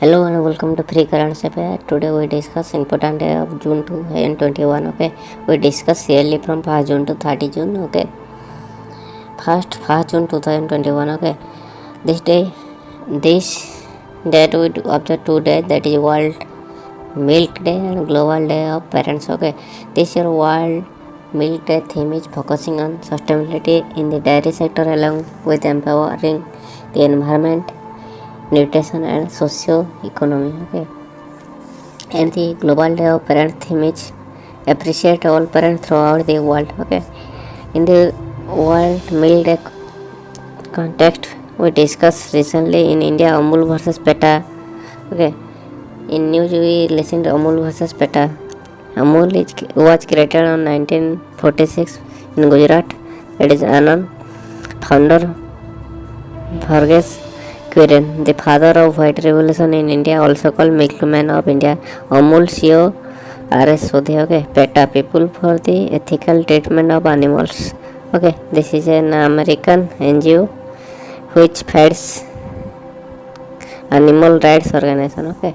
Hello and welcome to Free Current Affair. Today we discuss important day of June 2021. Okay, we discuss yearly from 1st June to 30 June. Okay, first June 2021. Okay, this date we observe 2 days, that is World Milk Day and Global Day of Parents. Okay, this year World Milk Day theme is focusing on sustainability in the dairy sector along with empowering the environment, nutrition and socio-economy. Okay, and the Global Day of Parents theme is appreciate all parents throughout the world. Okay, in the World Milk Day context, we discussed recently in India Amul versus PETA. Okay, in news we listened to Amul versus PETA. Amul was created on 1946 in Gujarat. It is Anand, founder Varghese Quirin, the father of White Revolution in India, also called Milkman of India. Amul CEO R.S. Sodhi. Okay, PETA, People for the Ethical Treatment of Animals. Okay, this is an American NGO which fights animal rights organization. Okay,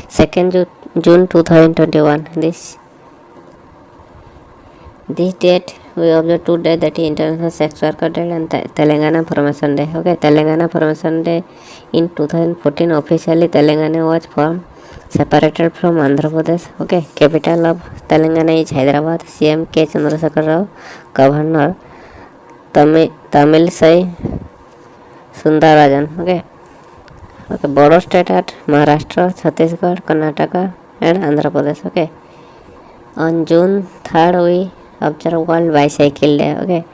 2nd June 2021. This date we observe 2 days, that is International Sex Worker Day and Telangana Promotion Day. Okay, Telangana Promotion Day in 2014 officially Telangana was formed, separated from Andhra Pradesh. Okay, capital of Telangana is Hyderabad. CM K. Chandrasekhar Rao, Governor Tamilisai Sundarajan. Okay, border state at Maharashtra, Chhattisgarh, Karnataka and Andhra Pradesh. Okay, on June 3rd we observe World Bicycle Day. Okay,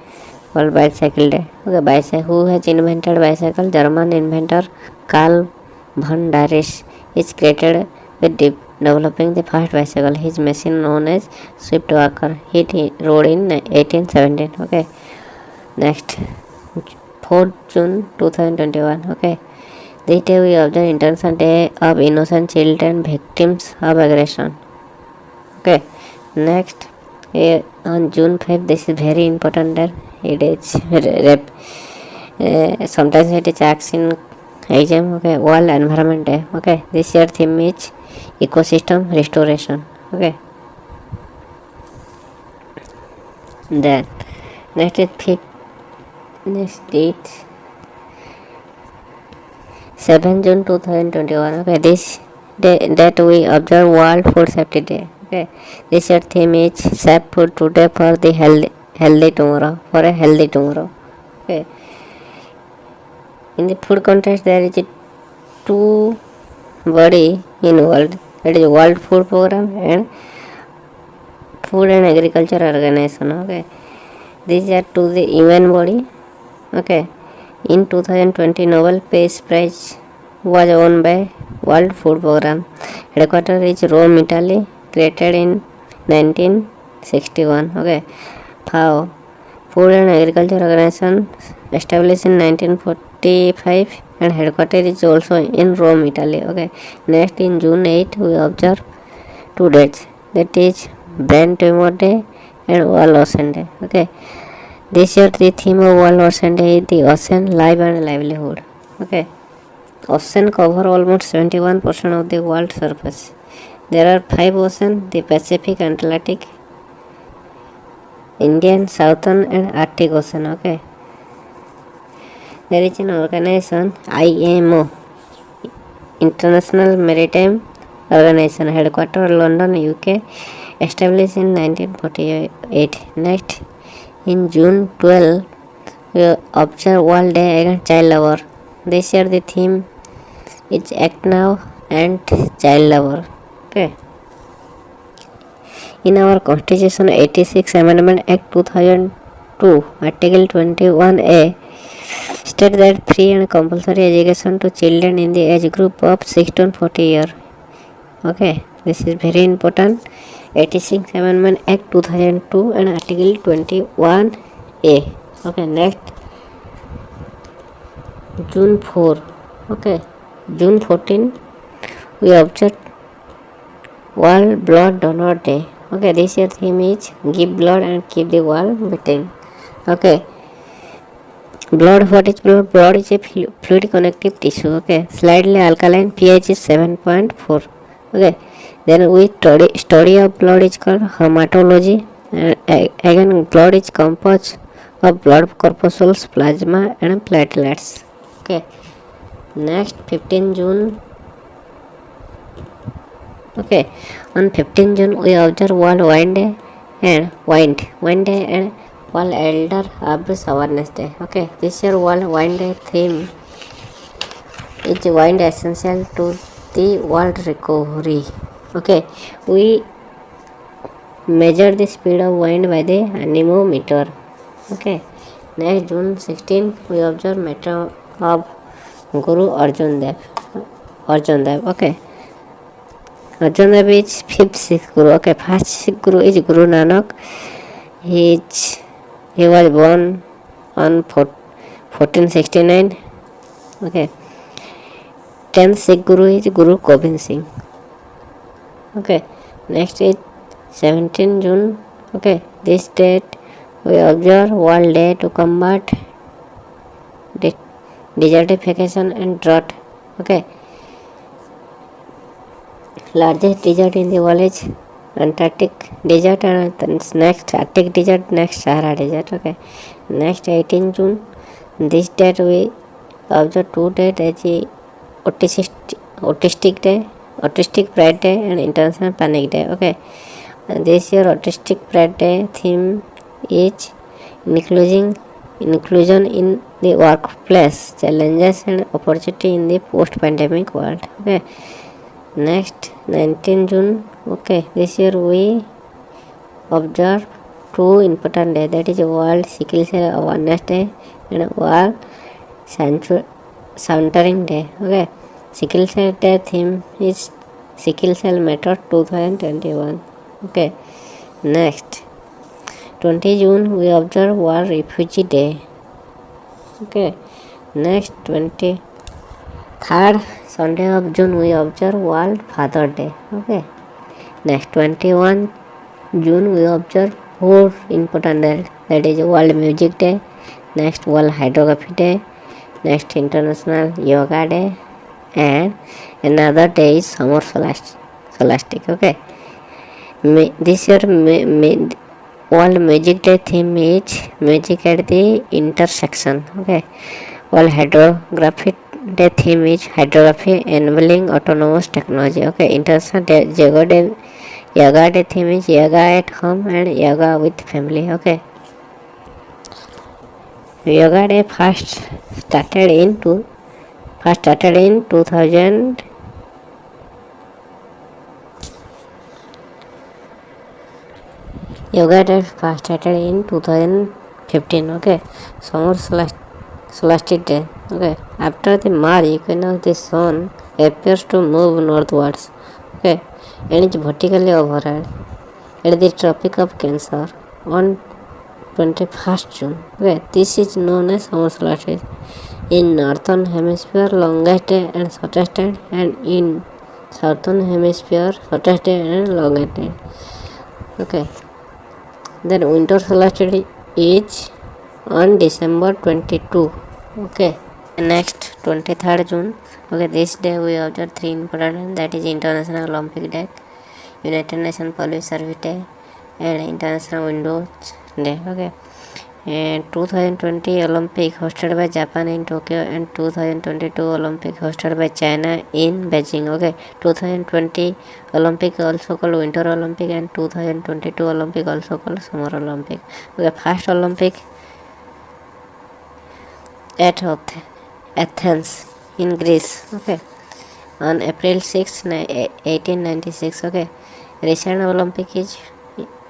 World Bicycle Day. Okay, who has invented bicycle? German inventor Karl von Darius is created with developing the first bicycle. His machine known as Swift Walker. He rode in 1817. Okay, next 4th June 2021. Okay, this day we observe International Day of Innocent Children Victims of Aggression. Okay, next on June 5th, this is very important day. It is sometimes it is asked in exam. Okay, World Environment Day. Okay, this year theme is ecosystem restoration. Okay, then next is next date 7th June 2021. Okay, this day that we observe World Food Safety Day. Okay, this year theme is safe food today for the healthy tomorrow, for a healthy tomorrow. Okay, in the food context there is two body in world, that is World Food Program and Food and Agriculture Organization. Okay, these are two the UN body. Okay, in 2020 Nobel Peace Prize was won by World Food Program. Headquarters is Rome, Italy. Created in 1961. Okay, FAO, Food and Agriculture Organization, established in 1945 and headquarters is also in Rome, Italy. Okay, next in June 8 we observe 2 dates, that is Brain Tumor Day and World Ocean Day. Okay, this year the theme of World Ocean Day is the ocean, life and livelihood. Okay, ocean cover almost 71% of the world's surface. There are 5 oceans: the Pacific, Atlantic, Indian, Southern and Arctic Ocean. Okay, there is an organization IMO, International Maritime Organization, headquarters London, UK, established in 1948. Next, in June 12, we observe World Day Against Child Labor. This year the theme is Act Now and Child Labor. Okay, in our Constitution 86 Amendment Act 2002, Article 21A state that free and compulsory education to children in the age group of 6 to 40 years. Okay, this is very important. 86 Amendment Act 2002 and Article 21A. Okay, next June 4. Okay, June 14 we observe World Blood Donor Day. Okay, this year theme is give blood and keep the world beating. Okay, Blood, what is blood? Blood is a fluid connective tissue. Okay, slightly alkaline, pH is 7.4. Okay, then we study of blood is called hematology. Again, blood is composed of blood corpuscles, plasma and platelets. Okay, next 15 June. Okay, on 15 June we observe World Wine Day and Wine Day and World Elder Abuse Awareness Day. Okay, this year World Wine Day theme is wine essential to the world recovery. Okay, we measure the speed of wine by the anemometer. Okay, next June 16 we observe matter of Guru Arjan Dev. Okay, Arjan Dev is 5th Sikh Guru. Okay, first Sikh Guru is Guru Nanak. He was born on 1469. Okay, 10th Sikh Guru is Guru Gobind Singh. Okay, next is 17 June. Okay, this date we observe World Day to combat desertification and drought. Okay, largest desert in the world is Antarctic desert, and next Arctic desert, next Sahara desert. Okay, next 18 June. This date we observe two dates as the Autistic Day, Autistic Pride Day and International Panic Day. Okay, and this year Autistic Pride Day theme is inclusion in the workplace, challenges and opportunity in the post-pandemic world. Okay, next 19 June. Okay, this year we observe two important days, that is World Sickle Cell Awareness Day and World Centering Day. Okay, Sickle Cell Day theme is Sickle Cell Method 2021. Okay, next 20 June we observe World Refugee Day. Okay, next 23rd Sunday of June we observe World Father Day. Okay, next 21 June we observe four important days, that is World Music Day, next World Hydrography Day, next International Yoga Day, and another day is Summer Scholastic. Okay, this year World Music Day theme is Music at the Intersection. Okay, World Hydrography Day theme is Hydrography Enabling Autonomous Technology. Okay, International Yoga Day theme is Yoga at Home and Yoga with Family. Okay, Yoga Day first started in 2000. Yoga Day first started in 2015. Okay, Summer Solstice Day. Okay, after the Mars equinox, the sun appears to move northwards. Okay, and is vertically overhead at the Tropic of Cancer on 21st June. Okay, this is known as Summer Solstice. In Northern Hemisphere, longest day and shortest day, and in Southern Hemisphere, shortest day and longest day. Okay, then winter solstice is on December 22. Okay, next 23rd June. Okay, this day we observe three important, that is International Olympic Day, United Nations Police Service Day, and International Windows Day. Okay, and 2020 Olympic hosted by Japan in Tokyo, and 2022 Olympic hosted by China in Beijing. Okay, 2020 Olympic also called Winter Olympic, and 2022 Olympic also called Summer Olympic. Okay, first Olympic at Athens in Greece. Okay, on April 6, 1896. Okay, recent Olympic is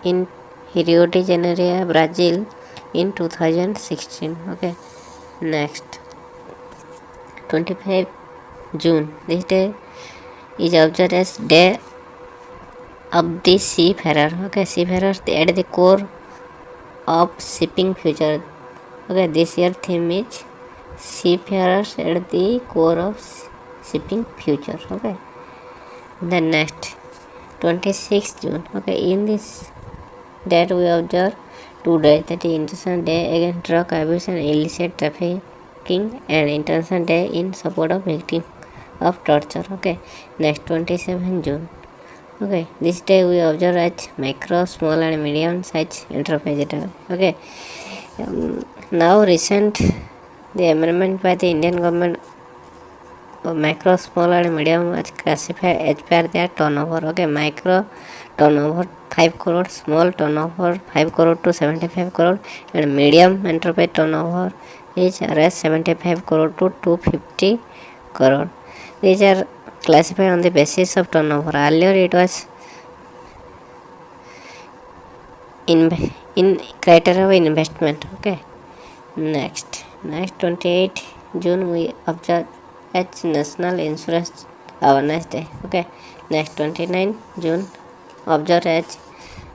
in Rio de Janeiro, Brazil in 2016. Okay, next 25 June. This day is observed as Day of the Seafarer. Okay, seafarers at the core of shipping future. Okay, this year theme is Seafarers at the core of shipping future. Okay, then next 26th June. Okay, in this date we observe 2 days, that is International Day Against Drug Abuse and Illicit Trafficking, and International Day in support of victims of torture. Okay, next 27 June. Okay, this day we observe as micro, small and medium size enterprise day. Okay, now recent the amendment by the Indian government, micro, small and medium was classified as per their turnover. Okay, micro turnover 5 crore, small turnover 5 crore to 75 crore, and medium enterprise turnover is around 75 crore to 250 crore. These are classified on the basis of turnover. Earlier it was in criteria of investment. Okay, next 28 June we observe as National Insurance Awareness Day. Okay, next 29 June observed as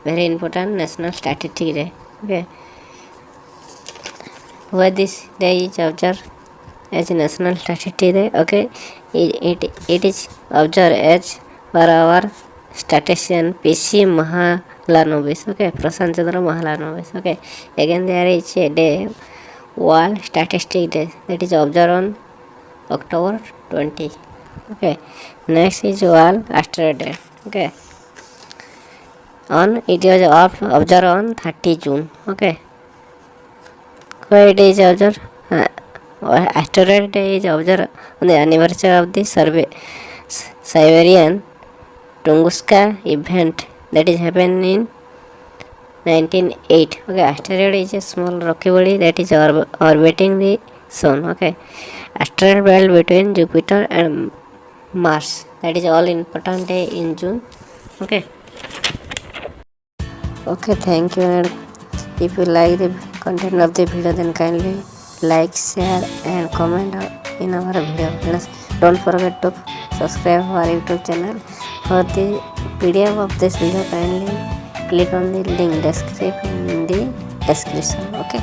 very important National Statistic Day. Okay, why this day is observed as National Statistic Day? Okay, it is observed as for our statistician P.C. Mahalanobis. Okay, Prashant Chandra Mahalanobis. Okay, again there is a day, World Statistic Day, that is observed on October 20. Okay, next is World Asteroid Day. Okay, it was observed on 30 June. Okay, why it is observed? Asteroid Day is observed on the anniversary of the Siberian Tunguska event that is happened in 1908. Okay, asteroid is a small rocky body that is orbiting the sun. Okay, asteroid belt between Jupiter and Mars, that is all important day in June. Okay, thank you, and if you like the content of the video, then kindly like, share and comment in our video, and don't forget to subscribe our YouTube channel. For the PDF of this video, kindly click on the link in the description. Okay.